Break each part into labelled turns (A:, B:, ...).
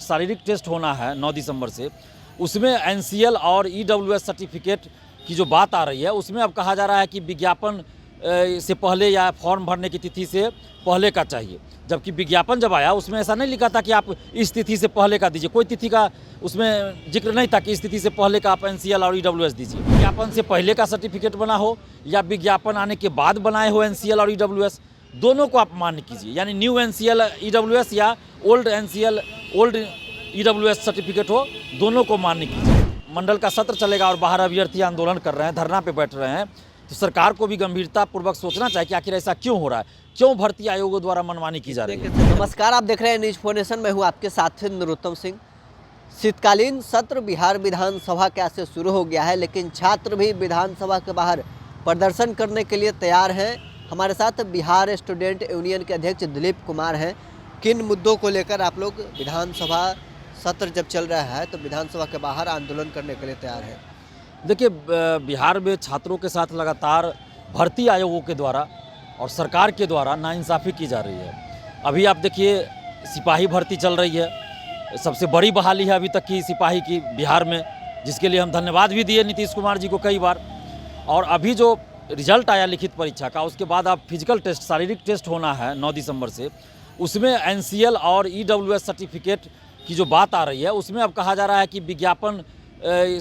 A: शारीरिक टेस्ट होना है 9 दिसंबर से, उसमें एनसीएल और ईडब्ल्यूएस सर्टिफिकेट की जो बात आ रही है, उसमें अब कहा जा रहा है कि विज्ञापन से पहले या फॉर्म भरने की तिथि से पहले का चाहिए। जबकि विज्ञापन जब आया उसमें ऐसा नहीं लिखा था कि आप इस तिथि से पहले का दीजिए, कोई तिथि का उसमें जिक्र नहीं था कि इस तिथि से पहले का आप एनसीएल और ईडब्ल्यूएस दीजिए। विज्ञापन से पहले का सर्टिफिकेट बना हो या विज्ञापन आने के बाद बनाए हो एनसीएल और ईडब्ल्यूएस, दोनों को आप मान्य कीजिए। यानी न्यू एनसीएल ईडब्ल्यूएस या old NCL old EWS certificate हो, दोनों को मान्य कीजिए। मंडल का सत्र चलेगा और बाहर अभ्यर्थी आंदोलन कर रहे हैं, धरना पे बैठ रहे हैं, तो सरकार को भी गंभीरतापूर्वक सोचना चाहिए कि आखिर ऐसा क्यों हो रहा है, क्यों भर्ती आयोगों द्वारा मनमानी की जा रही है।
B: नमस्कार, आप देख रहे हैं न्यूज 4 नेशन। मैं हूं आपके साथ नरोत्तम सिंह। शीतकालीन सत्र बिहार विधानसभा के आज से शुरू हो गया है, लेकिन छात्र भी विधानसभा के बाहर प्रदर्शन करने के लिए तैयार हैं। हमारे साथ बिहार स्टूडेंट यूनियन के अध्यक्ष दिलीप कुमार हैं। किन मुद्दों को लेकर आप लोग विधानसभा सत्र जब चल रहा है तो विधानसभा के बाहर आंदोलन करने के लिए तैयार हैं?
A: देखिए, बिहार में छात्रों के साथ लगातार भर्ती आयोगों के द्वारा और सरकार के द्वारा नाइंसाफ़ी की जा रही है। अभी आप देखिए, सिपाही भर्ती चल रही है, सबसे बड़ी बहाली है अभी तक की सिपाही की बिहार में, जिसके लिए हम धन्यवाद भी दिए नीतीश कुमार जी को कई बार। और अभी जो रिजल्ट आया लिखित परीक्षा का, उसके बाद अब फिजिकल टेस्ट, शारीरिक टेस्ट होना है 9 दिसंबर से, उसमें एनसीएल और ईडब्ल्यूएस सर्टिफिकेट की जो बात आ रही है, उसमें अब कहा जा रहा है कि विज्ञापन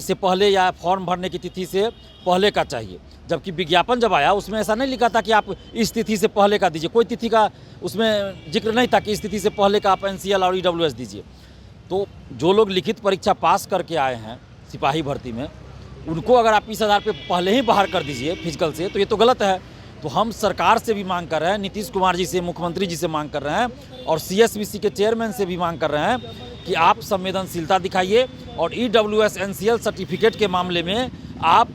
A: से पहले या फॉर्म भरने की तिथि से पहले का चाहिए। जबकि विज्ञापन जब आया उसमें ऐसा नहीं लिखा था कि आप इस तिथि से पहले का दीजिए, कोई तिथि का उसमें जिक्र नहीं था कि इस तिथि से पहले का आप एनसीएल और ईडब्ल्यूएस दीजिए। तो जो लोग लिखित परीक्षा पास करके आए हैं सिपाही भर्ती में, उनको अगर आप इस आधार पे पहले ही बाहर कर दीजिए फिजिकल से, तो ये तो गलत है। तो हम सरकार से भी मांग कर रहे हैं, नीतीश कुमार जी से, मुख्यमंत्री जी से मांग कर रहे हैं और सीएसबीसी के चेयरमैन से भी मांग कर रहे हैं कि आप संवेदनशीलता दिखाइए और ईडब्ल्यूएस एनसीएल सर्टिफिकेट के मामले में आप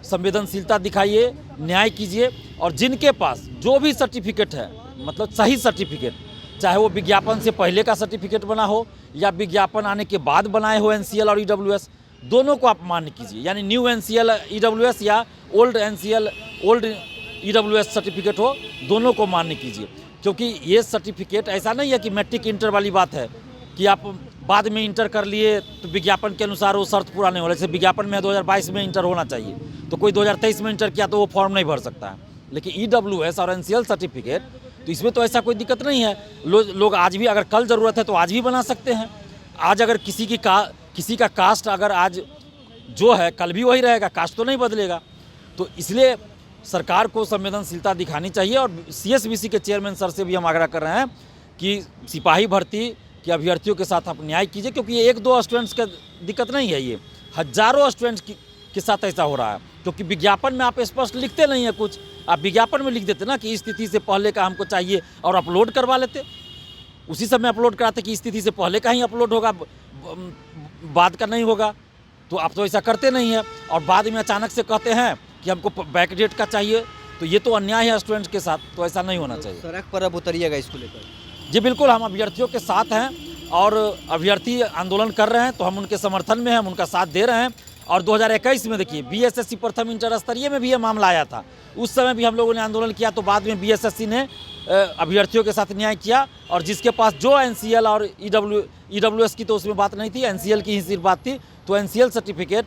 A: संवेदनशीलता दिखाइए, न्याय कीजिए। और जिनके पास जो भी सर्टिफिकेट है, मतलब सही सर्टिफिकेट, चाहे वो विज्ञापन से पहले का सर्टिफिकेट बना हो या विज्ञापन आने के बाद बनाए हो एनसीएल और ईडब्ल्यूएस, दोनों को आप मान्य कीजिए। यानी न्यू एनसीएल ईडब्ल्यूएस या old NCL old EWS certificate हो, दोनों को मान्य कीजिए। क्योंकि ये सर्टिफिकेट ऐसा नहीं है कि मैट्रिक इंटर वाली बात है कि आप बाद में इंटर कर लिए तो विज्ञापन के अनुसार वो शर्त पूरा नहीं हो रहा। जैसे विज्ञापन में 2022 में इंटर होना चाहिए, तो कोई 2023 में इंटर किया तो वो फॉर्म नहीं भर सकता है। लेकिन ईडब्ल्यूएस और एनसीएल सर्टिफिकेट, तो इसमें तो ऐसा कोई दिक्कत नहीं है। लोग आज भी, अगर कल ज़रूरत है तो आज भी बना सकते हैं। आज अगर किसी का कास्ट अगर आज जो है कल भी वही रहेगा, कास्ट तो नहीं बदलेगा। तो इसलिए सरकार को संवेदनशीलता दिखानी चाहिए। और सीएसबीसी के चेयरमैन सर से भी हम आग्रह कर रहे हैं कि सिपाही भर्ती के अभ्यर्थियों के साथ आप न्याय कीजिए, क्योंकि ये 1-2 स्टूडेंट्स का दिक्कत नहीं है, ये हजारों स्टूडेंट्स के साथ ऐसा हो रहा है। क्योंकि विज्ञापन में आप स्पष्ट लिखते नहीं है कुछ, आप विज्ञापन में लिख देते ना कि इस तिथि से पहले का हमको चाहिए और अपलोड करवा लेते, उसी समय अपलोड कराते कि इस तिथि से पहले का ही अपलोड होगा, बाद का नहीं होगा। तो आप तो ऐसा करते नहीं है और बाद में अचानक से कहते हैं कि हमको बैक डेट का चाहिए, तो ये तो अन्याय है स्टूडेंट्स के साथ, तो ऐसा नहीं होना चाहिए।
B: सड़क पर अब उतरिएगा इसको लेकर?
A: जी बिल्कुल, हम अभ्यर्थियों के साथ हैं और अभ्यर्थी आंदोलन कर रहे हैं तो हम उनके समर्थन में हैं, हम उनका साथ दे रहे हैं। और 2021 में देखिए, बीएसएससी प्रथम इंटर स्तरीय में भी ये मामला आया था, उस समय भी हम लोगों ने आंदोलन किया। तो बाद में बीएसएससी ने अभ्यर्थियों के साथ न्याय किया और जिसके पास जो एनसीएल और ईडब्ल्यूएस की तो उसमें बात नहीं थी, एनसीएल की ही सिर्फ बात थी, तो एनसीएल सर्टिफिकेट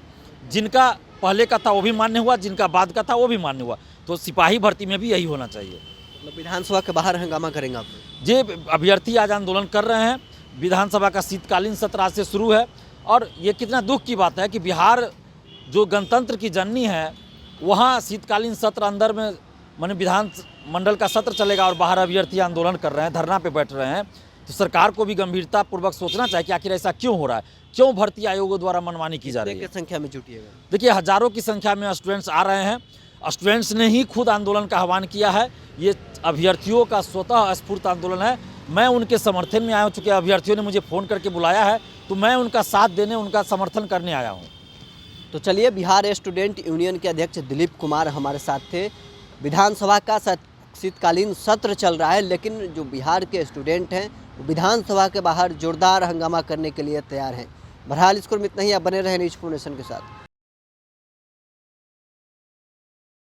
A: जिनका पहले का था वो भी मान्य हुआ, जिनका बाद का था वो भी मान्य हुआ। तो सिपाही भर्ती में भी यही होना चाहिए।
B: मतलब विधानसभा के बाहर हंगामा करेंगे आप?
A: जी, अभ्यर्थी आज आंदोलन कर रहे हैं। विधानसभा का शीतकालीन सत्र आज से शुरू है और ये कितना दुख की बात है कि बिहार जो गणतंत्र की जननी है, वहाँ शीतकालीन सत्र अंदर में माने विधान मंडल का सत्र चलेगा और बाहर अभ्यर्थी आंदोलन कर रहे हैं, धरना पे बैठ रहे हैं। तो सरकार को भी गंभीरतापूर्वक सोचना चाहिए कि आखिर ऐसा क्यों हो रहा है, क्यों भर्ती आयोगों द्वारा मनमानी की जा रही है।
B: संख्या में जुटिएगा? देखिए,
A: हजारों की संख्या में स्टूडेंट्स आ रहे हैं। स्टूडेंट्स ने ही खुद आंदोलन का आह्वान किया है, ये अभ्यर्थियों का स्वतः स्फूर्त आंदोलन है। मैं उनके समर्थन में आया हूँ, चूँकि अभ्यर्थियों ने मुझे फ़ोन करके बुलाया है तो मैं उनका साथ देने, उनका समर्थन करने आया हूँ।
B: तो चलिए, बिहार स्टूडेंट यूनियन के अध्यक्ष दिलीप कुमार हमारे साथ थे। विधानसभा का शीतकालीन सत्र चल रहा है, लेकिन जो बिहार के स्टूडेंट हैं विधानसभा के बाहर जोरदार हंगामा करने के लिए तैयार हैं। बहरहाल इसको इतना ही, आप बने रहे न्यूज 4 नेशन के साथ।